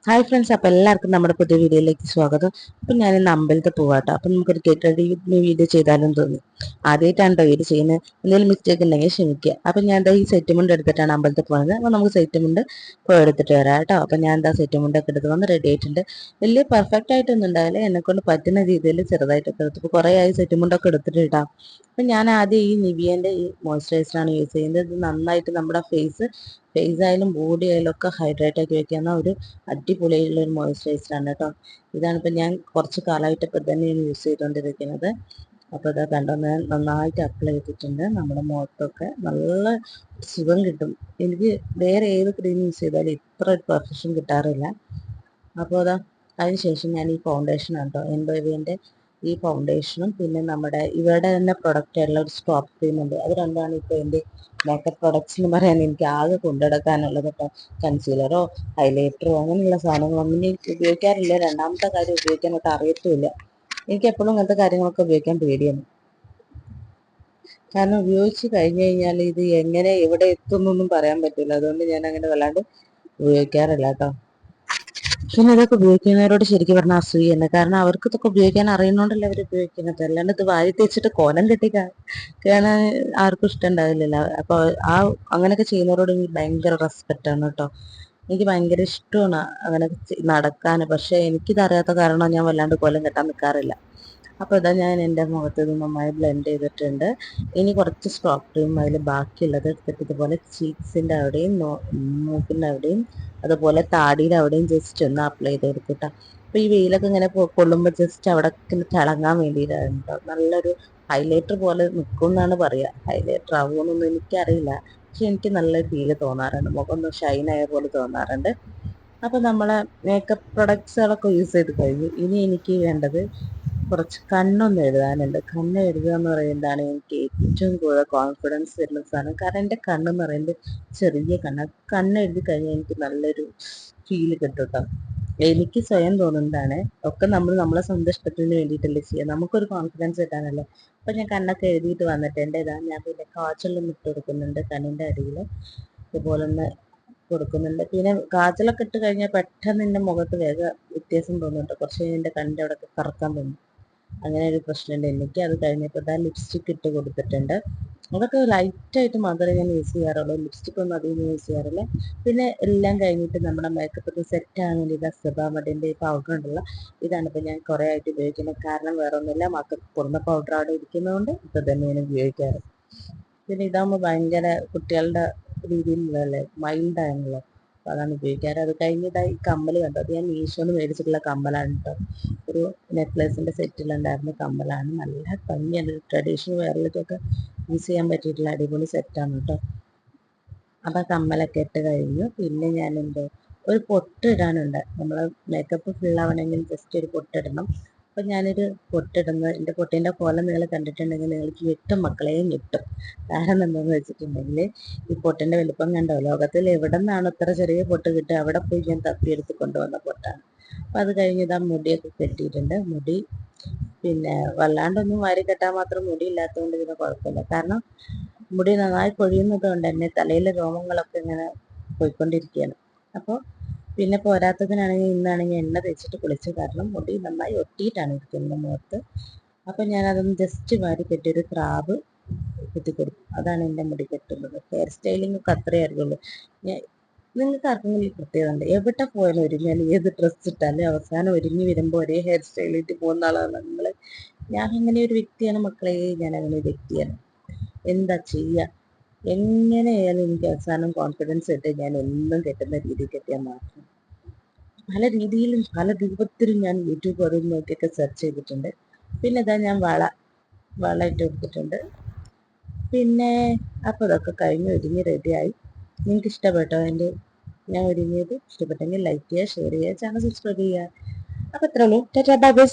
Hi friends, അപ്പോൾ എല്ലാവർക്കും നമ്മുടെ പുതിയ വീഡിയോയിലേക്ക് സ്വാഗതം. അപ്പം ഞാൻ ഇന്ന് അമ്പലത്തിൽ പോവാട്ടോ. അപ്പം നമുക്കൊരു ഗെറ്റ് റെഡി വീഡിയോ ചെയ്താലും തോന്നി. ആദ്യമായിട്ടാണ് കേട്ടോ വീഡിയോ ചെയ്യുന്നത്. എന്തെങ്കിലും മിസ്റ്റേക്ക് ഉണ്ടെങ്കിൽ ക്ഷമിക്കുക. അപ്പം ഞാൻ എന്താ ഈ സെറ്റ് മുണ്ട് എടുത്തിട്ടാണ് അമ്പലത്തിൽ പോകുന്നത്. അപ്പോൾ നമുക്ക് സെറ്റ് മുണ്ട് പോയി എടുത്തിട്ട് വരാം കേട്ടോ. അപ്പം ഞാൻ എന്താ സെറ്റ് മുണ്ടൊക്കെ എടുത്ത് വന്ന് റെഡി ആയിട്ടുണ്ട്. വലിയ പെർഫെക്റ്റ് ആയിട്ടൊന്നും ഉണ്ടാവില്ല, എന്നെക്കൊണ്ട് പറ്റുന്ന രീതിയിൽ ചെറുതായിട്ടൊക്കെ എടുത്തു. ഇപ്പോൾ കുറേ ആയി സെറ്റ് മുണ്ടൊക്കെ എടുത്തിട്ട് ഇടാം. അപ്പം ഞാൻ ആദ്യം ഈ നിവിയൻ്റെ ഈ മോയ്സ്ചറൈസറാണ് യൂസ് ചെയ്യുന്നത്. ഇത് നന്നായിട്ട് നമ്മുടെ ഫേസ് ആയാലും ബോഡി ആയാലും ഒക്കെ ഹൈഡ്രേറ്റ് ആക്കി വെക്കുന്ന ഒരു അടിപൊളിയായിട്ടുള്ള ഒരു മോയ്സ്ചറൈസറാണ് കേട്ടോ. ഇതാണ് ഇപ്പം ഞാൻ കുറച്ച് കാലമായിട്ട് ഇപ്പം തന്നെയാണ് യൂസ് ചെയ്തുകൊണ്ടിരിക്കുന്നത്. അപ്പോൾ ഇതാ കണ്ടോ, ഞാൻ നന്നായിട്ട് അപ്ലൈ ചെയ്തിട്ടുണ്ട്. നമ്മുടെ മുഖത്തൊക്കെ നല്ല സുഖം കിട്ടും. എനിക്ക് വേറെ ഏത് ക്രീം യൂസ് ചെയ്താലും ഇത്ര ഒരു പെർഫെക്ഷൻ കിട്ടാറില്ല. അപ്പോൾ അതാ അതിന് ശേഷം ഞാൻ ഈ ഫൗണ്ടേഷൻ കേട്ടോ, എൻബോവിൻ്റെ ഈ ഫൗണ്ടേഷനും പിന്നെ നമ്മുടെ ഇവരുടെ തന്നെ പ്രൊഡക്റ്റ് ആയിട്ടുള്ള ഒരു സ്റ്റോപ്പ് ക്രീം ഉണ്ട്. അത് രണ്ടാണ് ഇപ്പോൾ എൻ്റെ മേക്കപ്പ് പ്രൊഡക്ട്സ് എന്ന് പറയാൻ എനിക്ക് ആകെ കൊണ്ടുനടക്കാനുള്ളത് കേട്ടോ. കൺസീലറോ ഹൈലൈറ്ററോ അങ്ങനെയുള്ള സാധനങ്ങളൊന്നും എനിക്ക് ഉപയോഗിക്കാറില്ല. രണ്ടാമത്തെ കാര്യം ഉപയോഗിക്കാനൊക്കെ അറിയത്തുമില്ല. എനിക്ക് എപ്പോഴും അങ്ങനത്തെ കാര്യങ്ങളൊക്കെ ഉപയോഗിക്കാൻ പേടിയാണ്. കാരണം ഉപയോഗിച്ച് കഴിഞ്ഞ് കഴിഞ്ഞാൽ ഇത് എങ്ങനെ എവിടെ എത്തുന്നൊന്നും പറയാൻ പറ്റില്ല. അതുകൊണ്ട് ഞാൻ അങ്ങനെ വല്ലാണ്ട് ഉപയോഗിക്കാറില്ല കേട്ടോ. പിന്നെ ഇതൊക്കെ ഉപയോഗിക്കുന്നവരോട് ശരിക്കും പറഞ്ഞാൽ അസൂയ തന്നെ. കാരണം അവർക്ക് ഇതൊക്കെ ഉപയോഗിക്കാൻ അറിയുന്നോണ്ടല്ലേ അവർ ഉപയോഗിക്കുന്നത്. അല്ലാണ്ട് ഇത് വാരി തേച്ചിട്ട് കോലം കെട്ടി കാണാൻ ആർക്കും ഇഷ്ടം ഉണ്ടാവില്ലല്ലോ. അപ്പൊ അങ്ങനെയൊക്കെ ചെയ്യുന്നവരോട് എനിക്ക് ഭയങ്കര റെസ്പെക്റ്റ് ആണ് കേട്ടോ. എനിക്ക് ഭയങ്കര ഇഷ്ടമാണ് അങ്ങനെ നടക്കാൻ. പക്ഷെ എനിക്കിത് അറിയാത്ത കാരണം ഞാൻ വല്ലാണ്ട് കോലം കെട്ടാൻ നിൽക്കാറില്ല. അപ്പോൾ ഇതാ ഞാൻ എൻ്റെ മുഖത്ത് ഇത് നന്നായി ബ്ലെൻഡ് ചെയ്തിട്ടുണ്ട്. ഇനി കുറച്ച് സ്ട്രോക്ക് ക്രീം അതിൽ ബാക്കിയുള്ളത് എടുത്തിട്ട് ഇതുപോലെ ചീക്സിൻ്റെ അവിടെയും മൂക്കിൻ്റെ അവിടെയും അതുപോലെ താടിയുടെ അവിടെയും ജസ്റ്റ് ഒന്ന് അപ്ലൈ ചെയ്ത് കൊടുക്കട്ടോ. അപ്പോൾ ഈ വെയിലൊക്കെ ഇങ്ങനെ കൊള്ളുമ്പോൾ ജസ്റ്റ് അവിടെ തിളങ്ങാൻ വേണ്ടിയിട്ടാണ് കേട്ടോ. നല്ലൊരു ഹൈലൈറ്റർ പോലെ നിൽക്കും എന്നാണ് പറയുക. ഹൈലൈറ്റർ ആവുമെന്നൊന്നും എനിക്കറിയില്ല, പക്ഷെ എനിക്ക് നല്ലൊരു ഫീല് തോന്നാറുണ്ട്. മുഖം ഒന്ന് ഷൈൻ ആയ പോലെ തോന്നാറുണ്ട്. അപ്പോൾ നമ്മളെ മേക്കപ്പ് പ്രൊഡക്ട്സുകളൊക്കെ യൂസ് ചെയ്ത് കഴിഞ്ഞു. ഇനി എനിക്ക് വേണ്ടത് കുറച്ച് കണ്ണൊന്ന് എഴുതാനുണ്ട്. കണ്ണ് എഴുതുക എന്ന് പറയുന്നതാണ് എനിക്ക് ഏറ്റവും കൂടുതൽ കോൺഫിഡൻസ് തരുന്ന സാധനം. കാരണം എൻ്റെ കണ്ണെന്ന് പറയുന്നത് ചെറിയ കണ്ണ്. കണ്ണ് എഴുതി കഴിഞ്ഞാൽ എനിക്ക് നല്ലൊരു ഫീല് കിട്ടും കേട്ടോ. എനിക്ക് സ്വയം തോന്നുന്നതാണ്. ഒക്കെ നമ്മളെ സ്വന്തം ഇഷ്ടത്തിന് വേണ്ടിയിട്ടല്ലേ ചെയ്യുക. നമുക്കൊരു കോൺഫിഡൻസ് കിട്ടാനല്ലേ. അപ്പം ഞാൻ കണ്ണൊക്കെ എഴുതിയിട്ട് വന്നിട്ട് എൻ്റെ ഞാൻ പിന്നെ കാജലൊന്നും ഇട്ട് കൊടുക്കുന്നുണ്ട് കണ്ണിൻ്റെ അടിയിൽ. ഇതുപോലെ ഒന്ന് കൊടുക്കുന്നുണ്ട്. പിന്നെ കാജലൊക്കെ ഇട്ട് കഴിഞ്ഞാൽ പെട്ടെന്ന് എൻ്റെ മുഖത്ത് വേഗം വ്യത്യാസം തോന്നുന്നുണ്ട്. കുറച്ച് കഴിഞ്ഞ് എൻ്റെ കണ്ണിൻ്റെ അവിടെയൊക്കെ കറക്കാൻ തോന്നും. അങ്ങനെ ഒരു പ്രശ്നമുണ്ട് എനിക്ക്. അത് കഴിഞ്ഞപ്പോൾ ഇതാ ലിപ്സ്റ്റിക് ഇട്ട് കൊടുത്തിട്ടുണ്ട്. അതൊക്കെ ലൈറ്റായിട്ട് മാത്രമേ ഞാൻ യൂസ് ചെയ്യാറുള്ളൂ. ലിപ്സ്റ്റിക് ഒന്നും അധികം യൂസ് ചെയ്യാറില്ല. പിന്നെ എല്ലാം കഴിഞ്ഞിട്ട് നമ്മുടെ മേക്കപ്പ് ഒക്കെ സെറ്റ് ആകാൻ വേണ്ടി ഇതാ സെബാമഡിൻ്റെ ഈ പൗഡർ ഉണ്ടല്ലോ, ഇതാണ് ഇപ്പോൾ ഞാൻ കുറേ ആയിട്ട് ഉപയോഗിക്കുന്നത്. കാരണം വേറെ ഒന്നുമില്ല, മക്കൾക്ക് കൊടുന്ന പൗഡർ അവിടെ ഇരിക്കുന്നതുകൊണ്ട് ഇപ്പോൾ തന്നെയാണ് ഉപയോഗിക്കാറ്. പിന്നെ ഇതാകുമ്പോൾ ഭയങ്കര കുട്ടികളുടെ രീതിയിലുള്ളതല്ലേ, മൈൽഡാണല്ലോ. അപ്പോൾ അതാണ് ഉപയോഗിക്കാറ്. അത് കഴിഞ്ഞിട്ടായി കമ്മൽ കണ്ടോ, അത് ഞാൻ മീഷോന്ന് മേടിച്ചിട്ടുള്ള കമ്മലാണ് കേട്ടോ. ഒരു നെക്ലേസിൻ്റെ സെറ്റിലുണ്ടായിരുന്ന കമ്മലാണ്. നല്ല ഭംഗിയാണ്. ട്രഡീഷണൽ വെയറിലേക്കൊക്കെ യൂസ് ചെയ്യാൻ പറ്റിയിട്ടുള്ള അടിപൊളി സെറ്റാണ് കേട്ടോ. അപ്പോൾ കമ്മലൊക്കെ ഇട്ട് കഴിഞ്ഞു. പിന്നെ ഞാൻ ഒരു പൊട്ട് ഇടാനുണ്ട്. നമ്മൾ മേക്കപ്പ് ഫുള്ളാവണമെങ്കിൽ ജസ്റ്റ് ഒരു പൊട്ടിടണം. അപ്പം ഞാനൊരു പൊട്ടിടുന്നത്, എൻ്റെ പൊട്ടിൻ്റെ കോലം നിങ്ങൾ കണ്ടിട്ടുണ്ടെങ്കിൽ നിങ്ങൾക്ക് ഞെട്ടും മക്കളെ, ഞെട്ടും. കാരണം എന്താണെന്ന് വെച്ചിട്ടുണ്ടെങ്കിൽ ഈ പൊട്ടിൻ്റെ വലിപ്പം കണ്ടോ, ലോകത്തിൽ എവിടെ നിന്നാണ് ഇത്ര ചെറിയ പൊട്ട് കിട്ടുക, അവിടെ പോയി ഞാൻ തപ്പിയെടുത്ത് കൊണ്ടുവന്ന പൊട്ടാണ്. അപ്പം അത് കഴിഞ്ഞ് ഇതാ മുടിയൊക്കെ കെട്ടിയിട്ടുണ്ട്. മുടി പിന്നെ വല്ലാണ്ടൊന്നും വാരി കെട്ടാൻ മാത്രം മുടി ഇല്ലാത്തതുകൊണ്ട് പിന്നെ കുഴപ്പമില്ല. കാരണം മുടി നന്നായി പൊഴിയുന്നത് കൊണ്ട് തന്നെ തലയിലെ രോമങ്ങളൊക്കെ ഇങ്ങനെ പോയിക്കൊണ്ടിരിക്കുകയാണ്. അപ്പോൾ പിന്നെ പോരാത്തതിനാണെങ്കിൽ ഇന്നാണെങ്കിൽ എണ്ണ തേച്ചിട്ട് കുളിച്ച കാരണം മുടി നന്നായി ഒട്ടിയിട്ടാണ് ഇരിക്കുന്നത് മുഖത്ത്. അപ്പം ഞാനതൊന്ന് ജസ്റ്റ് വാരി കെട്ടിയൊരു ക്രാബ് കുത്തിക്കൊടുക്കും. അതാണ് എൻ്റെ മുടി കെട്ടുന്നത്. ഹെയർ സ്റ്റൈലിംഗ് ഒക്കെ അത്രയേ അറിയുള്ളൂ. നിങ്ങൾക്ക് ആർക്കെങ്കിലും ഈ പ്രത്യേകത ഉണ്ട്? എവിടെ പോയാലും ഒരുങ്ങിയാൽ ഏത് ഡ്രസ്സ് ഇട്ടാലും അവസാനം ഒരുങ്ങി വരുമ്പോൾ ഒരേ ഹെയർ സ്റ്റൈലിട്ട് പോകുന്ന ആളാണ് നിങ്ങൾ. ഞാൻ അങ്ങനെ ഒരു വ്യക്തിയാണ് മക്കളെ, ഞാൻ അങ്ങനെ ഒരു വ്യക്തിയാണ്. എന്താ ചെയ്യുക? എങ്ങനെയായാലും എനിക്ക് അവസാനം കോൺഫിഡൻസ് ഇട്ട് ഞാൻ എന്നും കെട്ടുന്ന രീതിയിൽ കെട്ടിയാൽ മാത്രം. പല രീതിയിലും പല രൂപത്തിലും ഞാൻ യൂട്യൂബ് അതും നോക്കിയൊക്കെ സെർച്ച് ചെയ്തിട്ടുണ്ട്. പിന്നെ ഇതാ ഞാൻ വള ഇട്ട് കൊടുത്തിട്ടുണ്ട്. പിന്നെ അപ്പോൾ ഇതൊക്കെ കഴിഞ്ഞ് ഒരുങ്ങി റെഡിയായി. നിങ്ങൾക്ക് ഇഷ്ടപ്പെട്ടോ എൻ്റെ ഞാൻ ഒരുങ്ങിയത്? ഇഷ്ടപ്പെട്ടെങ്കിൽ ലൈക്ക് ചെയ്യുക, ഷെയർ ചെയ്യുക, ചാനൽ സബ്സ്ക്രൈബ് ചെയ്യുക. അപ്പോൾ ഇത്രേ ഉള്ളൂ. Tata bye bye.